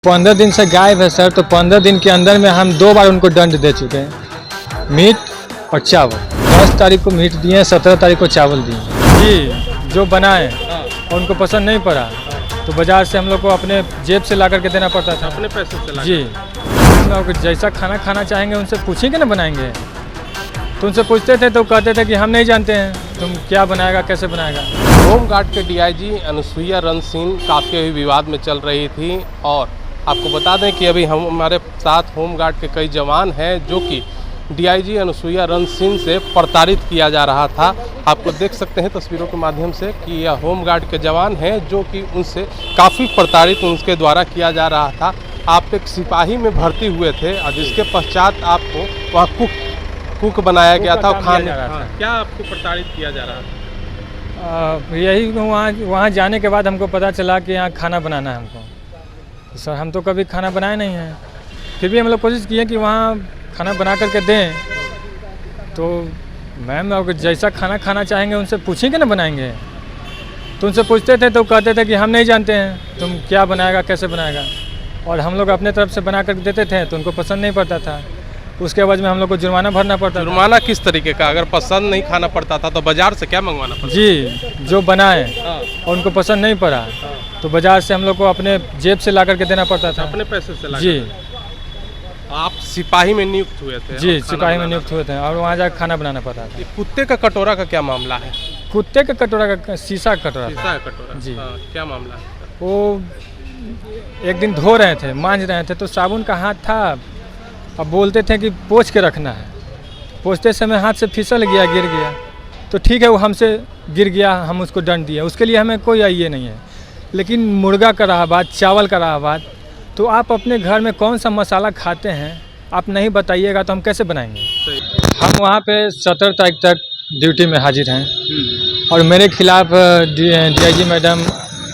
15 दिन से गायब है सर। तो 15 दिन के अंदर में हम 2 बार उनको दंड दे चुके हैं, मीट और चावल। 10 तारीख को मीट दिए, 17 तारीख को चावल दिए जी। जो बनाए और उनको पसंद नहीं पड़ा तो बाज़ार से हम लोग को अपने जेब से ला करके देना पड़ता था, अपने पैसे से जी। हम लोग जैसा खाना खाना चाहेंगे उनसे पूछेंगे ना बनाएंगे। तो उनसे पूछते थे तो कहते थे कि हम नहीं जानते हैं, तुम क्या बनाएगा कैसे बनाएगा। होमगार्ड के डीआईजी अनुसुईया रन सिंह काफ़ी अभी विवाद में चल रही थी। और आपको बता दें कि अभी हमारे साथ होमगार्ड के कई जवान हैं जो कि डीआईजी अनुसुईया रन सिंह से प्रताड़ित किया जा रहा था। आपको देख सकते हैं तस्वीरों के माध्यम से कि यह होमगार्ड के जवान हैं जो कि उनसे काफ़ी प्रताड़ित उनके द्वारा किया जा रहा था। आप एक सिपाही में भर्ती हुए थे और जिसके पश्चात आपको वहाँ कुक बनाया गया था और खाने क्या आपको प्रताड़ित किया जा रहा था? यही वहाँ जाने के बाद हमको पता चला कि यहाँ खाना बनाना है हमको। सर हम तो कभी खाना बनाए नहीं हैं, फिर भी हम लोग कोशिश किए कि वहाँ खाना बना करके दें। तो मैम अगर जैसा खाना खाना चाहेंगे उनसे पूछेंगे ना बनाएंगे। तो उनसे पूछते थे तो कहते थे कि हम नहीं जानते हैं, तुम क्या बनाएगा कैसे बनाएगा। और हम लोग अपने तरफ से बना कर देते थे तो उनको पसंद नहीं पड़ता था। उसके बाद में हम लोग को जुर्माना भरना पड़ता। जुर्माना किस तरीके का? अगर पसंद नहीं खाना पड़ता था तो बाजार से क्या मंगवाना पड़ता जी। जो बनाए और उनको पसंद नहीं पड़ा तो बाजार से हम लोग को अपने जेब से ला करके देना पड़ता था, अपने पैसे से जी। आप सिपाही में नियुक्त हुए थे? जी, सिपाही में नियुक्त हुए थे और वहाँ जाकर खाना बनाना पड़ता था। कुत्ते का कटोरा का क्या मामला है? कुत्ते का कटोरा का शीशा का कटोरा कटोरा जी। क्या मामला है? वो एक दिन धो रहे थे, मांज रहे थे तो साबुन का हाथ था। अब बोलते थे कि पोंछ के रखना है। पोंछते समय हाथ से फिसल गया, गिर गया। तो ठीक है, वो हमसे गिर गया, हम उसको दंड दिए, उसके लिए हमें कोई ये नहीं है। लेकिन मुर्गा का रहा बात, चावल का रहा बात, तो आप अपने घर में कौन सा मसाला खाते हैं आप नहीं बताइएगा तो हम कैसे बनाएंगे। हम वहाँ पे 17 तारीख तक ड्यूटी में हाजिर हैं और मेरे खिलाफ डीआईजी मैडम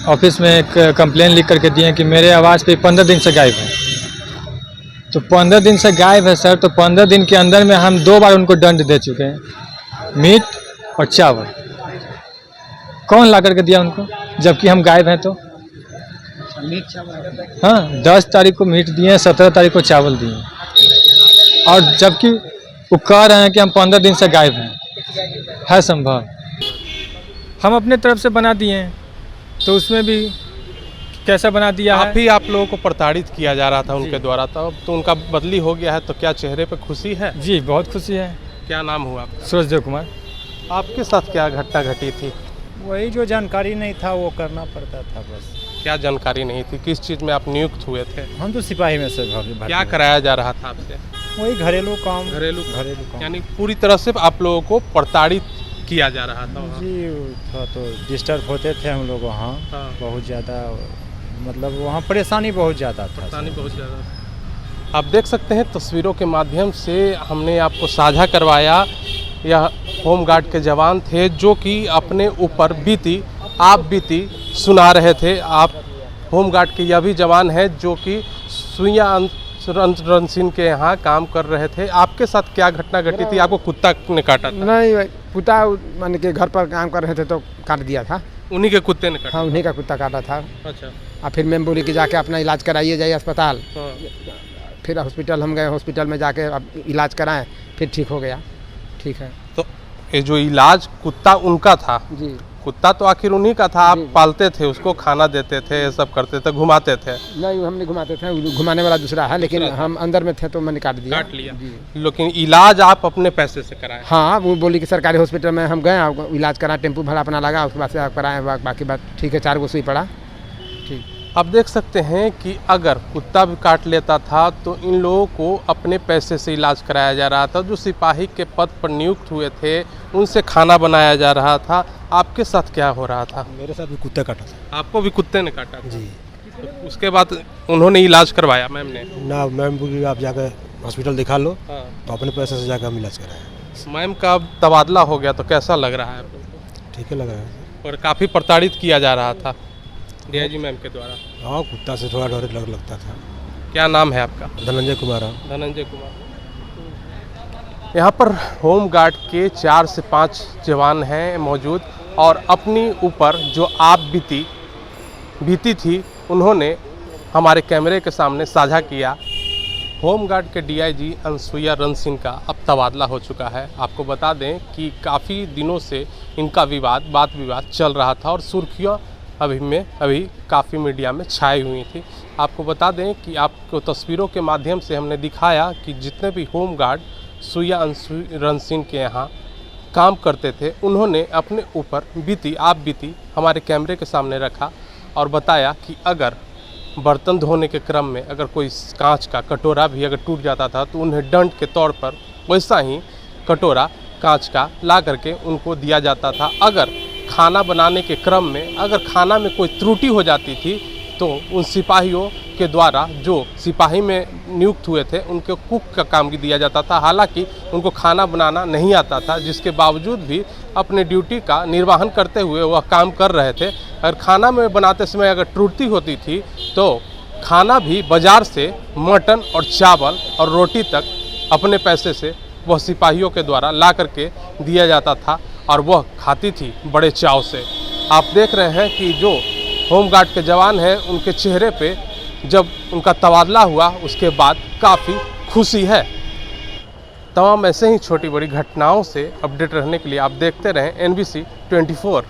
ऑफिस में एक कंप्लेन लिख करके दिए कि मेरे आवाज़ पे 15 दिन से गायब है। तो 15 दिन से गायब है सर। तो 15 दिन के अंदर में हम 2 बार उनको दंड दे चुके हैं, मीट और चावल। कौन ला करके दिया उनको जबकि हम गायब हैं? तो मीट चावल हाँ, 10 तारीख को मीट दिए, 17 तारीख को चावल दिए। और जबकि वो कह रहे हैं कि हम 15 दिन से गायब हैं। है संभव? हम अपने तरफ से बना दिए हैं तो उसमें भी कैसा बना दिया है। ही आप लोगों को प्रताड़ित किया जा रहा था उनके द्वारा, तो उनका बदली हो गया है तो क्या चेहरे पे खुशी है? जी, बहुत खुशी है। क्या नाम हुआ आपका? सूरजदेव कुमार। आपके साथ क्या घटना घटी थी? वही जो जानकारी नहीं था वो करना पड़ता था बस। क्या जानकारी नहीं थी? किस चीज़ में आप नियुक्त हुए थे? हम तो सिपाही में से क्या कराया जा रहा था आपसे? वही घरेलू काम। घरेलू काम यानी पूरी तरह से आप लोगों को प्रताड़ित किया जा रहा था वहाँ? जी। थोड़ा तो डिस्टर्ब होते थे हम लोग वहाँ, बहुत ज़्यादा। मतलब वहाँ परेशानी बहुत ज़्यादा था। बहुत ज़्यादा। आप देख सकते हैं तस्वीरों के माध्यम से हमने आपको साझा करवाया। यह होमगार्ड के जवान थे जो कि अपने ऊपर बीती सुना रहे थे। आप होमगार्ड के यह भी जवान हैं जो कि सुईया रन सिंह के यहाँ काम कर रहे थे। आपके साथ क्या घटना घटी थी? आपको कुत्ता ने काटा था? नहीं, कुत्ता मान के घर पर काम कर रहे थे तो काट दिया था। उन्हीं के कुत्ते ने काटा? हाँ, उन्हीं का कुत्ता काटा था। अच्छा। और फिर मैम बोली कि जाके अपना इलाज कराइए, जाइए अस्पताल। फिर हॉस्पिटल हम गए, हॉस्पिटल में जाके अब इलाज कराएं, फिर ठीक हो गया। ठीक है। तो ये जो इलाज कुत्ता उनका था जी। कुत्ता तो आखिर उन्हीं का था, आप पालते थे, उसको खाना देते थे, ये सब करते थे, घुमाते थे? नहीं, हम नहीं घुमाते थे, घुमाने वाला दूसरा है, लेकिन हम अंदर में थे तो मैंने काट लिया। लेकिन इलाज आप अपने पैसे से कराए? हाँ, वो बोली कि सरकारी हॉस्पिटल में हम गए, इलाज कराएं, टेम्पू भाड़ा अपना लगा, उसके बाद से आप कराएं, बाकी बात ठीक है। 4 गो सुई पड़ा। ठीक। आप देख सकते हैं कि अगर कुत्ता भी काट लेता था तो इन लोगों को अपने पैसे से इलाज कराया जा रहा था। जो सिपाही के पद पर नियुक्त हुए थे उनसे खाना बनाया जा रहा था। आपके साथ क्या हो रहा था? मेरे साथ भी कुत्ता काटा था। आपको भी कुत्ते ने काटा था? जी। तो उसके बाद उन्होंने इलाज करवाया मैम ने? ना, मैम बोली आप जाकर हॉस्पिटल दिखा लो। तो अपने पैसे से जाकर हम इलाज कराया। मैम का तबादला हो गया तो कैसा लग रहा है आपको? ठीक है लगा है। और काफ़ी प्रताड़ित किया जा रहा था डीआईजी मैम के द्वारा? हाँ, कुत्ता से थोड़ा डर लगता था। क्या नाम है आपका? धनंजय कुमार। धनंजय कुमार। यहाँ पर होमगार्ड के 4 से 5 जवान हैं मौजूद और अपनी ऊपर जो आप बीती थी उन्होंने हमारे कैमरे के सामने साझा किया। होमगार्ड के डीआईजी अनसुईया रन सिंह का अब तबादला हो चुका है। आपको बता दें कि काफ़ी दिनों से इनका वाद विवाद चल रहा था और सुर्खियाँ अभी काफ़ी मीडिया में छाई हुई थी। आपको बता दें कि आपको तस्वीरों के माध्यम से हमने दिखाया कि जितने भी होमगार्ड सुईया रन सिंह के यहाँ काम करते थे, उन्होंने अपने ऊपर बीती हमारे कैमरे के सामने रखा और बताया कि अगर बर्तन धोने के क्रम में अगर कोई कांच का कटोरा भी अगर टूट जाता था तो उन्हें दंड के तौर पर वैसा ही कटोरा कांच का ला करके उनको दिया जाता था। अगर खाना बनाने के क्रम में अगर खाना में कोई त्रुटि हो जाती थी तो उन सिपाहियों के द्वारा जो सिपाही में नियुक्त हुए थे उनको कुक का काम दिया जाता था। हालांकि उनको खाना बनाना नहीं आता था, जिसके बावजूद भी अपने ड्यूटी का निर्वहन करते हुए वह काम कर रहे थे। अगर खाना में बनाते समय अगर त्रुटि होती थी तो खाना भी बाज़ार से मटन और चावल और रोटी तक अपने पैसे से वह सिपाहियों के द्वारा ला करके दिया जाता था और वह खाती थी बड़े चाव से। आप देख रहे हैं कि जो होमगार्ड के जवान हैं उनके चेहरे पे जब उनका तबादला हुआ उसके बाद काफ़ी खुशी है। तमाम ऐसे ही छोटी बड़ी घटनाओं से अपडेट रहने के लिए आप देखते रहें NBC 24।